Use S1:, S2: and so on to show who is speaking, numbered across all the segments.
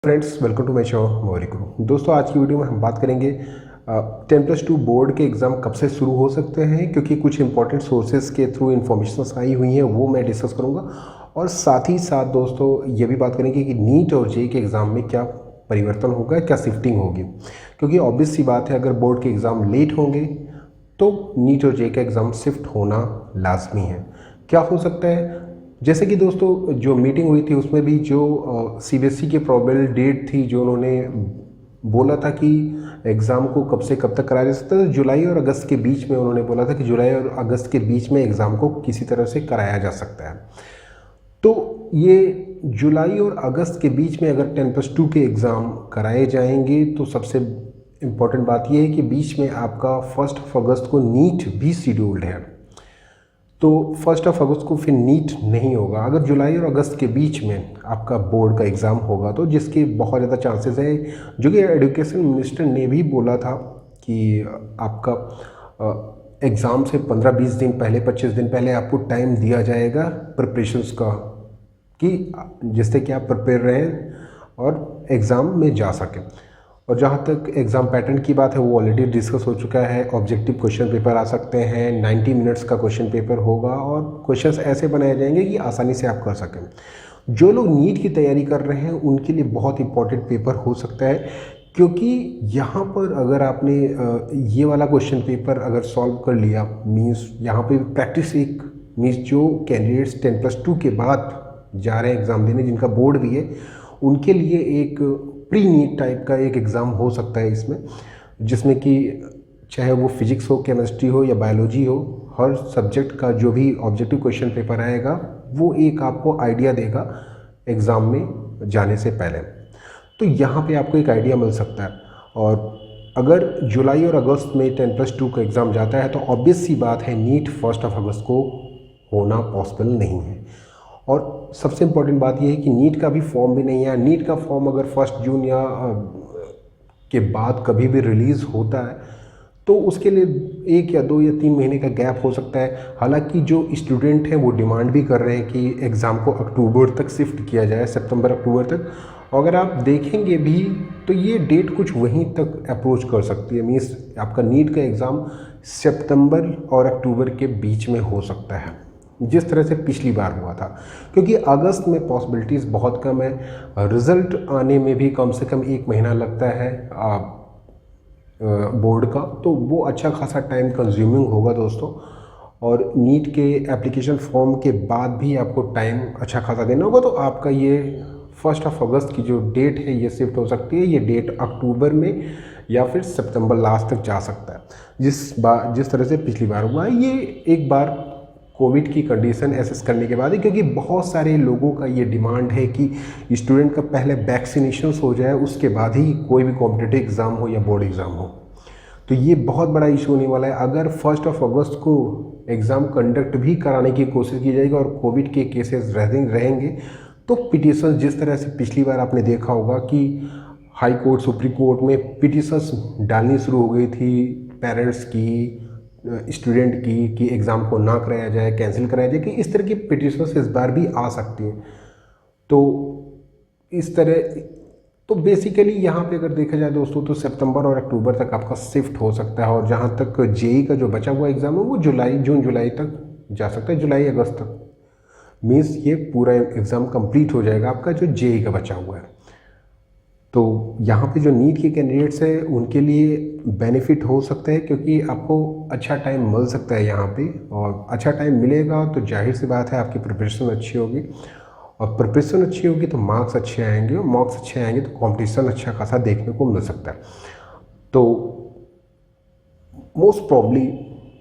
S1: Friends, welcome to my show Mori Guru. दोस्तों, आज की वीडियो में हम बात करेंगे 10+2 बोर्ड के एग्ज़ाम कब से शुरू हो सकते हैं, क्योंकि कुछ इंपॉर्टेंट सोर्सेज के थ्रू इन्फॉर्मेशन आई हुई हैं, वो मैं डिस्कस करूंगा। और साथ ही साथ दोस्तों ये भी बात करेंगे कि नीट और जेईई के एग्ज़ाम में क्या परिवर्तन होगा, क्या शिफ्टिंग होगी। क्योंकि ऑब्वियस सी बात है, अगर बोर्ड के एग्ज़ाम लेट होंगे तो नीट और जेईई का एग्ज़ाम शिफ्ट होना लाजमी है। क्या हो सकता है, जैसे कि दोस्तों जो मीटिंग हुई थी उसमें भी जो सीबीएसई की प्रोबेबल डेट थी, जो उन्होंने बोला था कि एग्ज़ाम को कब से कब तक कराया जा सकता है, तो जुलाई और अगस्त के बीच में उन्होंने बोला था कि जुलाई और अगस्त के बीच में एग्ज़ाम को किसी तरह से कराया जा सकता है। तो ये जुलाई और अगस्त के बीच में अगर 10+2 के एग्ज़ाम कराए जाएंगे तो सबसे इम्पॉर्टेंट बात यह है कि बीच में आपका 1 अगस्त को नीट भी शेड्यूल्ड है। तो 1 अगस्त को फिर नीट नहीं होगा। अगर जुलाई और अगस्त के बीच में आपका बोर्ड का एग्ज़ाम होगा तो जिसके बहुत ज़्यादा चांसेस है, जो कि एजुकेशन मिनिस्टर ने भी बोला था कि आपका एग्ज़ाम से 15-20 दिन पहले, 25 दिन पहले आपको टाइम दिया जाएगा प्रिपरेशंस का, कि जिससे कि आप प्रिपेयर रहें और एग्ज़ाम में जा सकें। और जहाँ तक एग्ज़ाम पैटर्न की बात है, वो ऑलरेडी डिस्कस हो चुका है। ऑब्जेक्टिव क्वेश्चन पेपर आ सकते हैं, 90 मिनट्स का क्वेश्चन पेपर होगा और क्वेश्चंस ऐसे बनाए जाएंगे कि आसानी से आप कर सकें। जो लोग नीट की तैयारी कर रहे हैं उनके लिए बहुत इंपॉर्टेंट पेपर हो सकता है, क्योंकि यहाँ पर अगर आपने ये वाला क्वेश्चन पेपर अगर सॉल्व कर लिया, मीन्स यहाँ पे प्रैक्टिस एक मीन्स जो कैंडिडेट्स 10+2 के बाद जा रहे हैं एग्ज़ाम देने, जिनका बोर्ड भी है, उनके लिए एक प्री नीट टाइप का एक एग्ज़ाम हो सकता है इसमें, जिसमें कि चाहे वो फिजिक्स हो, केमिस्ट्री हो या बायोलॉजी हो, हर सब्जेक्ट का जो भी ऑब्जेक्टिव क्वेश्चन पेपर आएगा वो एक आपको आइडिया देगा एग्ज़ाम में जाने से पहले। तो यहाँ पे आपको एक आइडिया मिल सकता है। और अगर जुलाई और अगस्त में 10+2 का एग्ज़ाम जाता है तो ऑब्वियस सी बात है नीट 1 अगस्त को होना पॉसिबल नहीं है। और सबसे इम्पॉर्टेंट बात यह है कि नीट का भी फॉर्म भी नहीं है। नीट का फॉर्म अगर 1 जून या के बाद कभी भी रिलीज़ होता है तो उसके लिए 1 या 2 या 3 महीने का गैप हो सकता है। हालांकि जो स्टूडेंट हैं वो डिमांड भी कर रहे हैं कि एग्ज़ाम को अक्टूबर तक शिफ्ट किया जाए, सितंबर अक्टूबर तक। और अगर आप देखेंगे भी तो ये डेट कुछ वहीं तक अप्रोच कर सकती है, मीन्स आपका नीट का एग्ज़ाम सितंबर और अक्टूबर के बीच में हो सकता है, जिस तरह से पिछली बार हुआ था। क्योंकि अगस्त में पॉसिबिलिटीज़ बहुत कम है, रिज़ल्ट आने में भी कम से कम 1 महीना लगता है बोर्ड का, तो वो अच्छा खासा टाइम कंज्यूमिंग होगा दोस्तों। और नीट के एप्लीकेशन फॉर्म के बाद भी आपको टाइम अच्छा खासा देना होगा, तो आपका ये 1 अगस्त की जो डेट है ये शिफ्ट हो सकती है। ये डेट अक्टूबर में या फिर सितंबर लास्ट तक जा सकता है, जिस तरह से पिछली बार हुआ है। ये एक बार कोविड की कंडीशन एसेस करने के बाद है, क्योंकि बहुत सारे लोगों का ये डिमांड है कि स्टूडेंट का पहले वैक्सीनेशन हो जाए, उसके बाद ही कोई भी कॉम्पिटिटिव एग्ज़ाम हो या बोर्ड एग्ज़ाम हो। तो ये बहुत बड़ा इशू होने वाला है। अगर 1 अगस्त को एग्ज़ाम कंडक्ट भी कराने की कोशिश की जाएगी और कोविड के केसेस रहेंगे तो पिटीशन, जिस तरह से पिछली बार आपने देखा होगा कि हाई कोर्ट, सुप्रीम कोर्ट में पिटीशंस डालनी शुरू हो गई थी पेरेंट्स की, स्टूडेंट की, कि एग्ज़ाम को ना कराया जाए, कैंसिल कराया जाए, कि इस तरह की पिटीशंस इस बार भी आ सकती हैं। तो इस तरह तो बेसिकली यहाँ पे अगर देखा जाए दोस्तों तो सितंबर और अक्टूबर तक आपका शिफ्ट हो सकता है। और जहाँ तक जेईई का जो बचा हुआ एग्ज़ाम है वो जून जुलाई तक जा सकता है, जुलाई अगस्त तक। मीन्स ये पूरा एग्ज़ाम कंप्लीट हो जाएगा आपका जो जेईई का बचा हुआ है। तो यहाँ पे जो नीट के कैंडिडेट्स हैं उनके लिए बेनिफिट हो सकता है, क्योंकि आपको अच्छा टाइम मिल सकता है यहाँ पे। और अच्छा टाइम मिलेगा तो जाहिर सी बात है आपकी प्रिपरेशन अच्छी होगी, और प्रिपरेशन अच्छी होगी तो मार्क्स अच्छे आएंगे, और मार्क्स अच्छे आएंगे तो कॉम्पिटिशन अच्छा खासा देखने को मिल सकता है। तो मोस्ट प्रॉब्ली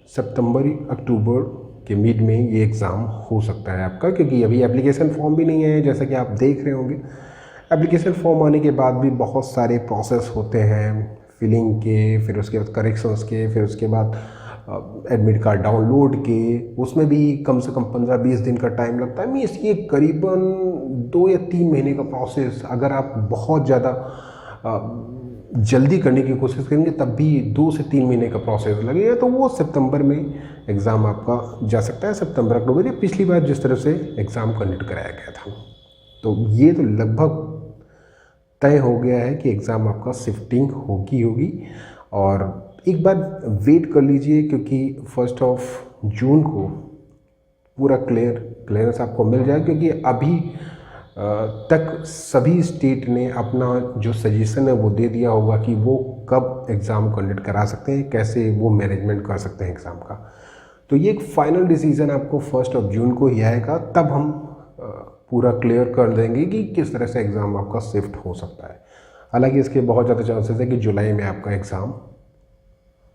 S1: सितंबर अक्टूबर के मिड में ये एग्ज़ाम हो सकता है आपका, क्योंकि अभी एप्लीकेशन फॉर्म भी नहीं है, जैसा कि आप देख रहे होंगे। एप्लीकेशन फॉर्म आने के बाद भी बहुत सारे प्रोसेस होते हैं फिलिंग के, फिर उसके बाद करेक्शंस के, फिर उसके बाद एडमिट कार्ड डाउनलोड के, उसमें भी कम से कम 15-20 दिन का टाइम लगता है। मीन्स ये करीबन 2 या 3 महीने का प्रोसेस, अगर आप बहुत ज़्यादा जल्दी करने की कोशिश करेंगे तब भी 2 से 3 महीने का प्रोसेस लगेगा। तो वो सितंबर में एग्ज़ाम आपका जा सकता है, सितंबर अक्टूबर, या पिछली बार जिस तरह से एग्ज़ाम कंडक्ट कराया गया था। तो ये तो लगभग तय हो गया है कि एग्ज़ाम आपका शिफ्टिंग होगी। और एक बार वेट कर लीजिए, क्योंकि 1 जून को पूरा क्लियरेंस आपको मिल जाए, क्योंकि अभी तक सभी स्टेट ने अपना जो सजेशन है वो दे दिया होगा कि वो कब एग्ज़ाम कंडक्ट करा सकते हैं, कैसे वो मैनेजमेंट कर सकते हैं एग्ज़ाम का। तो ये एक फाइनल डिसीज़न आपको 1 जून को ही आएगा, तब हम पूरा क्लियर कर देंगे कि किस तरह से एग्ज़ाम आपका शिफ्ट हो सकता है। हालांकि इसके बहुत ज़्यादा चांसेस है कि जुलाई में आपका एग्ज़ाम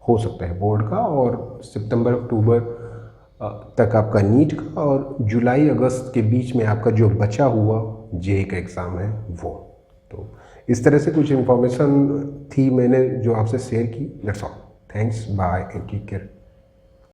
S1: हो सकता है बोर्ड का, और सितंबर अक्टूबर तक आपका नीट का, और जुलाई अगस्त के बीच में आपका जो बचा हुआ जेईई का एग्ज़ाम है वो। तो इस तरह से कुछ इन्फॉर्मेशन थी मैंने जो आपसे शेयर की। That's all. Thanks, bye and take care.